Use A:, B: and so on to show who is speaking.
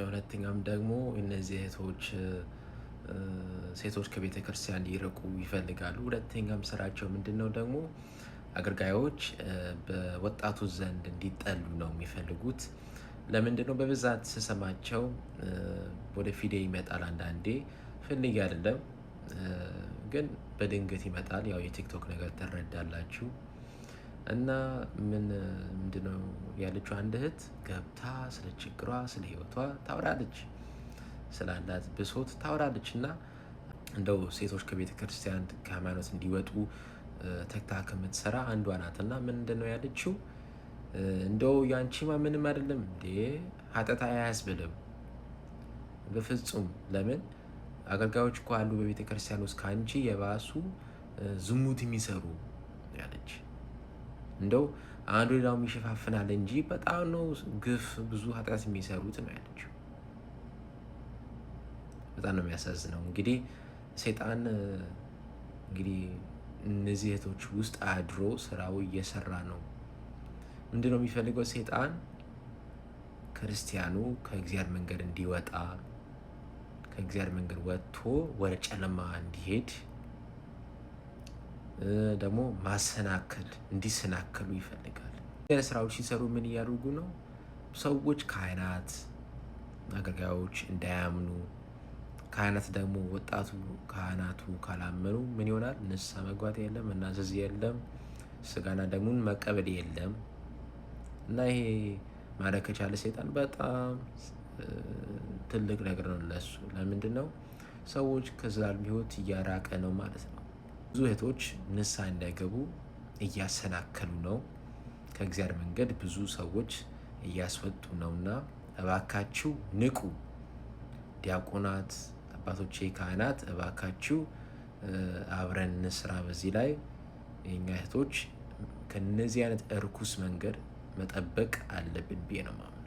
A: ሁለተኛም ደግሞ እነዚህ ሴቶች ከቤተ ክርስቲያን ሊርቁ ይፈልጋሉ። ሁለተኛም ስራቸው ምንድነው ደግሞ አገልጋዮች በወጣቱ ዘንድ እንዲጠሉ ነው የሚፈልጉት። ለምንድነው በብዛት ስሰማቸው ወደ ፊዴ ይመጣል። አንዳንዴ ፈልጌ አይደለም ግን በድንገት ይመጣል። ያው የቲክቶክ ነገር ትረዳላችሁ። እና ምንድነው ያለችው አንድ እህት ገብታ ስለ ችግሯ ስለ ህይወቷ ታወራለች፣ ስላላት ብሶት ታወራለች። እና እንደው ሴቶች ከቤተ ክርስቲያን ከሃይማኖት እንዲወጡ ተግታ ከምትሰራ አንዷ ናት። እና ምንድነው ያለችው እንደው ያንቺማ ምንም አይደለም እንዴ ኃጢአት አያስብልም በፍጹም። ለምን አገልጋዮች እኮ አሉ በቤተ ክርስቲያን ውስጥ ከአንቺ የባሱ ዝሙት የሚሰሩ ያለች። እንደው አንዱ ሌላውም ይሸፋፍናል እንጂ በጣም ነው ግፍ ብዙ ኃጢአት የሚሰሩት ነው ያለችው። በጣም ነው የሚያሳዝነው። እንግዲህ ሰይጣን እንግዲህ እነዚህ እህቶች ውስጥ አድሮ ስራው እየሰራ ነው። ምንድነው የሚፈልገው ሰይጣን? ክርስቲያኑ ከእግዚአብሔር መንገድ እንዲወጣ፣ ከእግዚአብሔር መንገድ ወጥቶ ወደ ጨለማ እንዲሄድ ደግሞ ማሰናከል እንዲሰናከሉ ይፈልጋል። ስራዎች ሲሰሩ ምን እያደረጉ ነው? ሰዎች ካህናት፣ አገልጋዮች እንዳያምኑ፣ ካህናት ደግሞ ወጣቱ ካህናቱ ካላመኑ ምን ይሆናል? ንስሐ መግባት የለም፣ መናዘዝ የለም፣ ስጋና ደሙን መቀበል የለም። እና ይሄ ማድረግ ከቻለ ሰይጣን በጣም ትልቅ ነገር ነው ለሱ። ለምንድን ነው ሰዎች ከዘላለም ሕይወት እያራቀ ነው ማለት ነው። ብዙ እህቶች ንስሐ እንዳይገቡ እያሰናከሉ ነው። ከእግዚአብሔር መንገድ ብዙ ሰዎች እያስወጡ ነውና እባካችሁ ንቁ። ዲያቆናት፣ አባቶቼ ካህናት እባካችሁ አብረን እንስራ። በዚህ ላይ የኛ እህቶች ከነዚህ አይነት እርኩስ መንገድ መጠበቅ አለብን ብዬ ነው የማምነው።